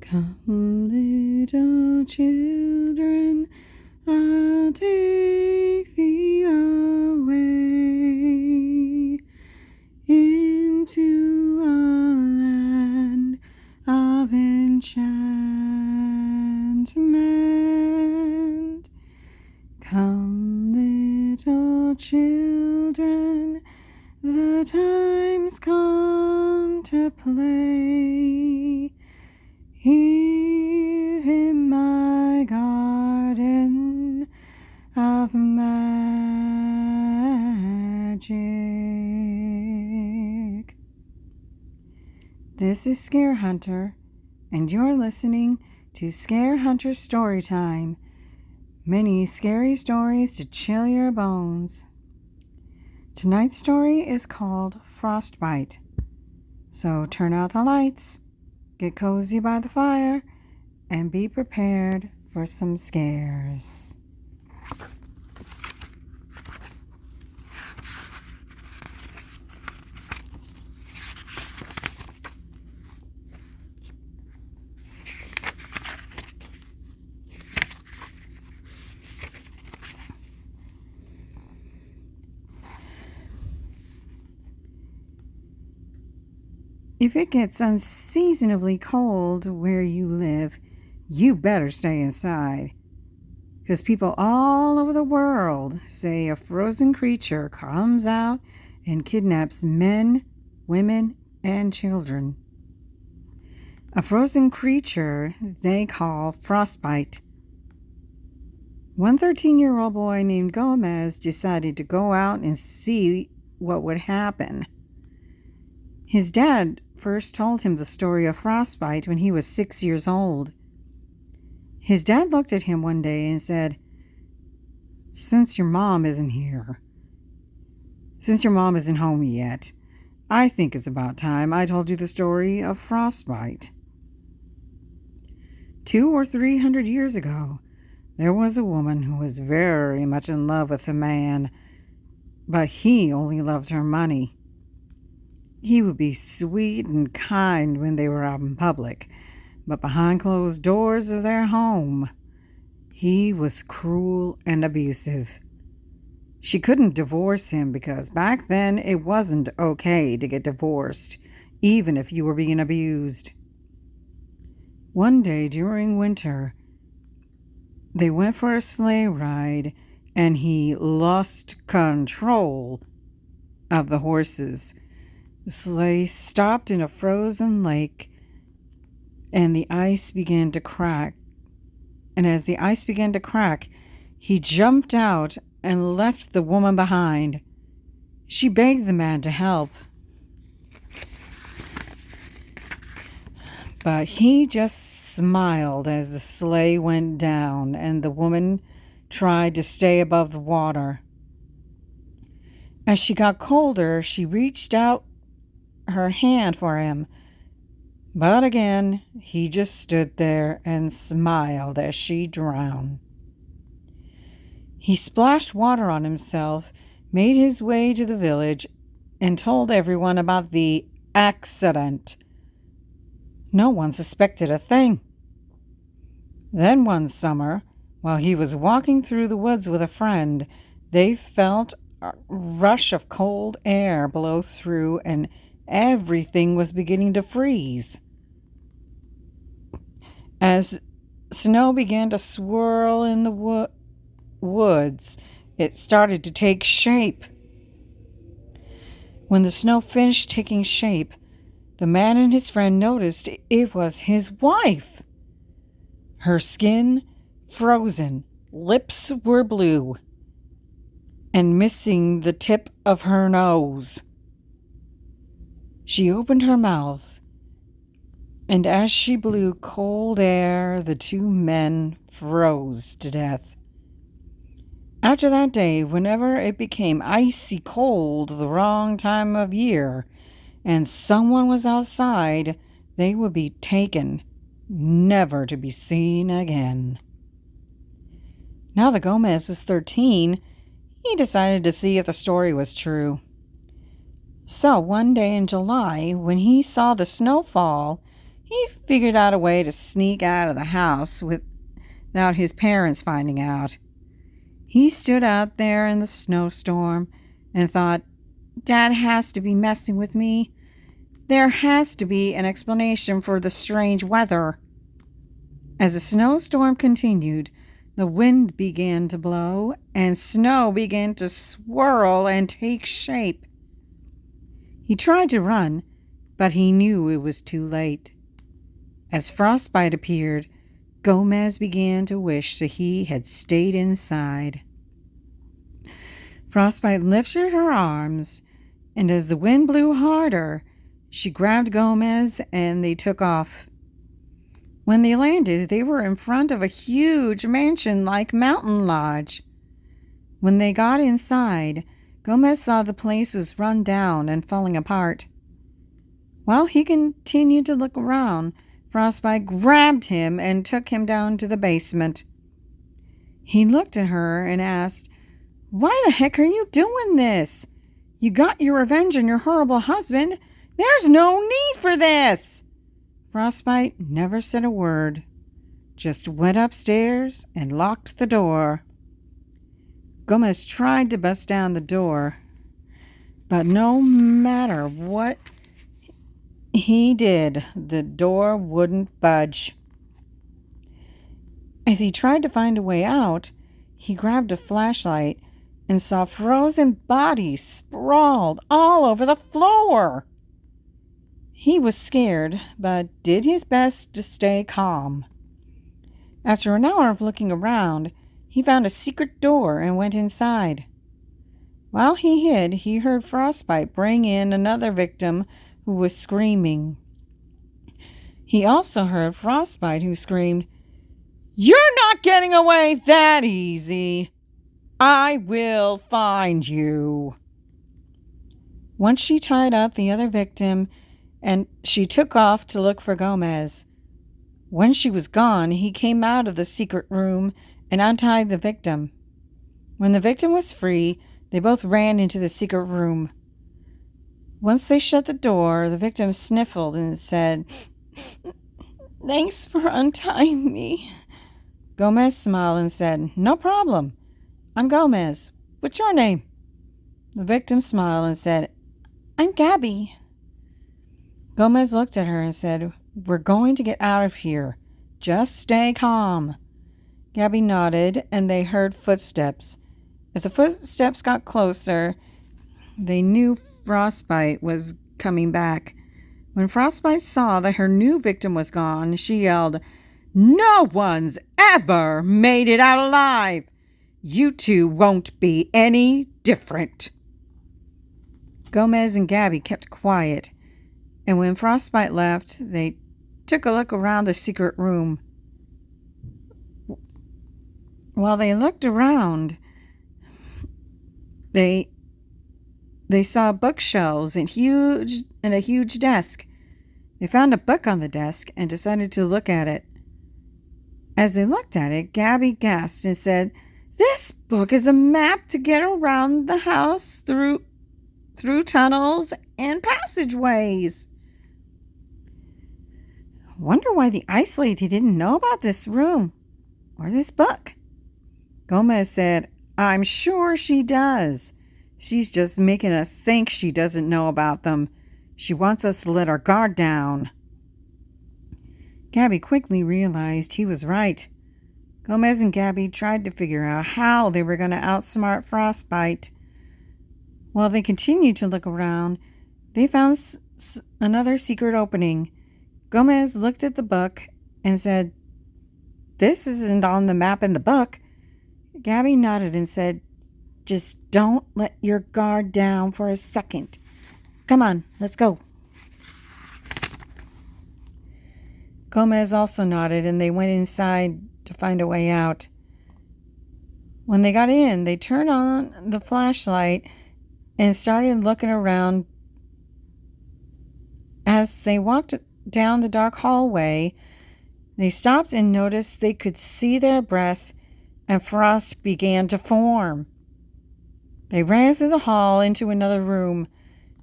Come, little children, I'll take thee away into a land of enchantment. Come, little children, the time's come to play here in my garden of magic. This is Scarehunter, and you're listening to Scarehunter Storytime. Many scary stories to chill your bones. Tonight's story is called Frostbite. So turn out the lights, get cozy by the fire, and be prepared for some scares. If it gets unseasonably cold where you live, you better stay inside. Because people all over the world say a frozen creature comes out and kidnaps men, women, and children. A frozen creature they call Frostbite. One 13-year-old boy named Gomez decided to go out and see what would happen. His dad first told him the story of Frostbite when he was 6 years old. His dad looked at him one day and said, Since your mom isn't home yet, I think it's about time I told you the story of Frostbite. 200 or 300 years ago, there was a woman who was very much in love with a man, but he only loved her money. He would be sweet and kind when they were out in public, but behind closed doors of their home, he was cruel and abusive. She couldn't divorce him because back then it wasn't okay to get divorced, even if you were being abused. One day during winter, they went for a sleigh ride, and he lost control of the horses. The sleigh stopped in a frozen lake, and the ice began to crack. And as the ice began to crack, he jumped out and left the woman behind. She begged the man to help, but he just smiled as the sleigh went down and the woman tried to stay above the water. As she got colder, she reached out her hand for him, but again he just stood there and smiled as she drowned. He splashed water on himself, made his way to the village, and told everyone about the accident. No one suspected a thing. Then one summer, while he was walking through the woods with a friend, they felt a rush of cold air blow through, and everything was beginning to freeze. As snow began to swirl in the woods, it started to take shape. When the snow finished taking shape, the man and his friend noticed it was his wife. Her skin frozen, lips were blue, and missing the tip of her nose. She opened her mouth, and as she blew cold air, the two men froze to death. After that day, whenever it became icy cold the wrong time of year, and someone was outside, they would be taken, never to be seen again. Now that Gomez was 13, he decided to see if the story was true. So one day in July, when he saw the snow fall, He figured out a way to sneak out of the house without his parents finding out. He stood out there in the snowstorm and thought, Dad has to be messing with me. There has to be an explanation for the strange weather. As the snowstorm continued, the wind began to blow and snow began to swirl and take shape. He tried to run, but he knew it was too late. As Frostbite appeared, Gomez began to wish that he had stayed inside. Frostbite lifted her arms, and as the wind blew harder, she grabbed Gomez and they took off. When they landed, they were in front of a huge mansion-like mountain lodge. When they got inside, Gomez saw the place was run down and falling apart. While he continued to look around, Frostbite grabbed him and took him down to the basement. He looked at her and asked, Why the heck are you doing this? You got your revenge on your horrible husband. There's no need for this. Frostbite never said a word, just went upstairs and locked the door. Gomez tried to bust down the door, but no matter what he did, the door wouldn't budge. As he tried to find a way out, he grabbed a flashlight and saw frozen bodies sprawled all over the floor. He was scared, but did his best to stay calm. After an hour of looking around, he found a secret door and went inside. While he hid, he heard Frostbite bring in another victim who was screaming. He also heard Frostbite who screamed, You're not getting away that easy. I will find you. Once she tied up the other victim, and she took off to look for Gomez. When she was gone, he came out of the secret room and untied the victim. When the victim was free, they both ran into the secret room. Once they shut the door, the victim sniffled and said, Thanks for untying me. Gomez smiled and said, No problem. I'm Gomez. What's your name? The victim smiled and said, I'm Gabby. Gomez looked at her and said, We're going to get out of here. Just stay calm. Gabby nodded, and they heard footsteps. As the footsteps got closer, they knew Frostbite was coming back. When Frostbite saw that her new victim was gone, she yelled, No one's ever made it out alive. You two won't be any different. Gomez and Gabby kept quiet, and when Frostbite left, they took a look around the secret room. While they looked around, they saw bookshelves and a huge desk. They found a book on the desk and decided to look at it. As they looked at it, Gabby gasped and said, This book is a map to get around the house through tunnels and passageways. Wonder why the ice lady didn't know about this room or this book. Gomez said, I'm sure she does. She's just making us think she doesn't know about them. She wants us to let our guard down. Gabby quickly realized he was right. Gomez and Gabby tried to figure out how they were going to outsmart Frostbite. While they continued to look around, they found another secret opening. Gomez looked at the book and said, This isn't on the map in the book. Gabby nodded and said, Just don't let your guard down for a second. Come on, let's go. Gomez also nodded, and they went inside to find a way out. When they got in, they turned on the flashlight and started looking around. As they walked down the dark hallway, they stopped and noticed they could see their breath, and frost began to form. They ran through the hall into another room.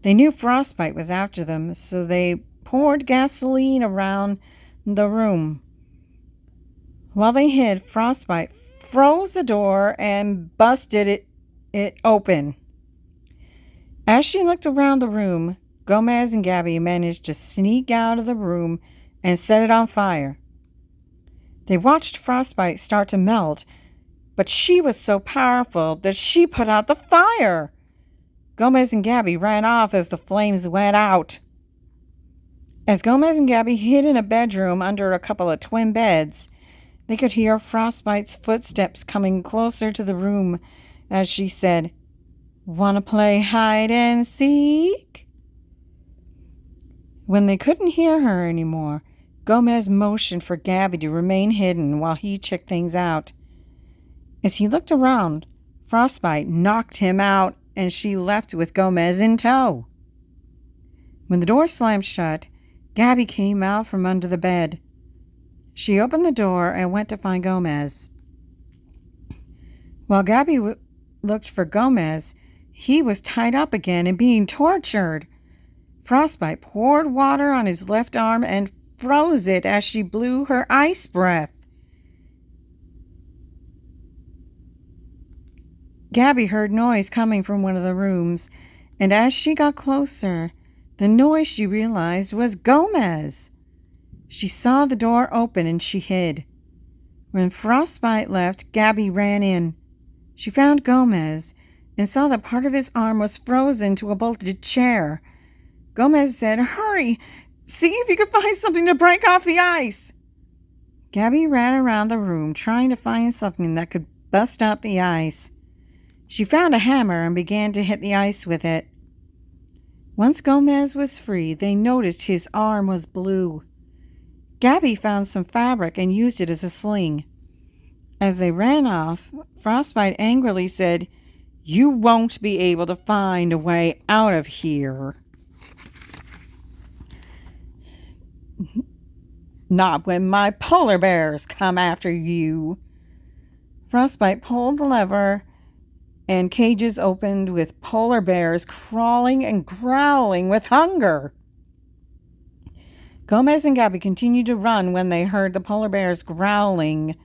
They knew Frostbite was after them, so they poured gasoline around the room. While they hid, Frostbite froze the door and busted it open. As she looked around the room, Gomez and Gabby managed to sneak out of the room and set it on fire. They watched Frostbite start to melt, but she was so powerful that she put out the fire. Gomez and Gabby ran off as the flames went out. As Gomez and Gabby hid in a bedroom under a couple of twin beds, they could hear Frostbite's footsteps coming closer to the room as she said, "Wanna play hide and seek?" When they couldn't hear her anymore, Gomez motioned for Gabby to remain hidden while he checked things out. As he looked around, Frostbite knocked him out and she left with Gomez in tow. When the door slammed shut, Gabby came out from under the bed. She opened the door and went to find Gomez. While Gabby looked for Gomez, he was tied up again and being tortured. Frostbite poured water on his left arm and froze it as she blew her ice breath. Gabby heard noise coming from one of the rooms, and as she got closer, the noise she realized was Gomez. She saw the door open and she hid. When Frostbite left, Gabby ran in. She found Gomez and saw that part of his arm was frozen to a bolted chair. Gomez said, "Hurry! See if you can find something to break off the ice." Gabby ran around the room trying to find something that could bust up the ice. She found a hammer and began to hit the ice with it. Once Gomez was free, they noticed his arm was blue. Gabby found some fabric and used it as a sling. As they ran off, Frostbite angrily said, "You won't be able to find a way out of here." "Not when my polar bears come after you." Frostbite pulled the lever and cages opened with polar bears crawling and growling with hunger. Gomez and Gabby continued to run when they heard the polar bears growling.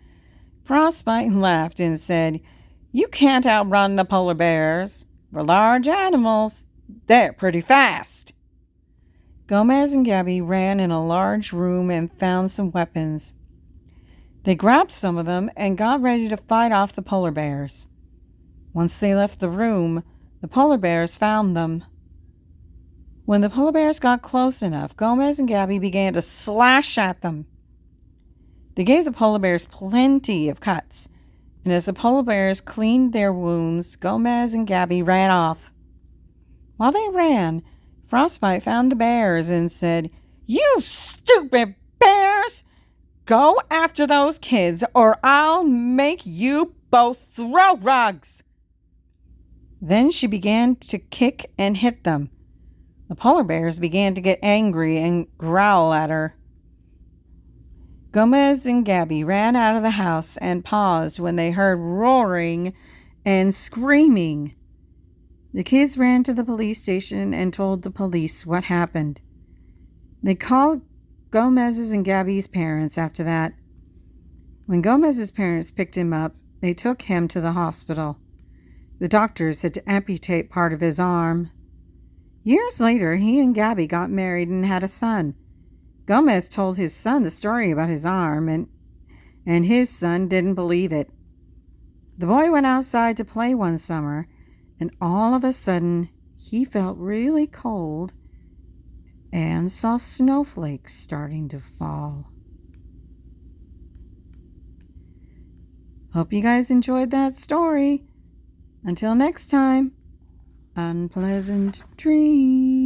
Frostbite laughed and said, "You can't outrun the polar bears. For large animals, they're pretty fast." Gomez and Gabby ran in a large room and found some weapons. They grabbed some of them and got ready to fight off the polar bears. Once they left the room, the polar bears found them. When the polar bears got close enough, Gomez and Gabby began to slash at them. They gave the polar bears plenty of cuts, and as the polar bears cleaned their wounds, Gomez and Gabby ran off. While they ran, Frostbite found the bears and said, "You stupid bears! Go after those kids or I'll make you both throw rugs." Then she began to kick and hit them. The polar bears began to get angry and growl at her. Gomez and Gabby ran out of the house and paused when they heard roaring and screaming. The kids ran to the police station and told the police what happened. They called Gomez's and Gabby's parents after that. When Gomez's parents picked him up, they took him to the hospital. The doctors had to amputate part of his arm. Years later, he and Gabby got married and had a son. Gomez told his son the story about his arm, and his son didn't believe it. The boy went outside to play one summer, and all of a sudden, he felt really cold and saw snowflakes starting to fall. Hope you guys enjoyed that story. Until next time, unpleasant dreams.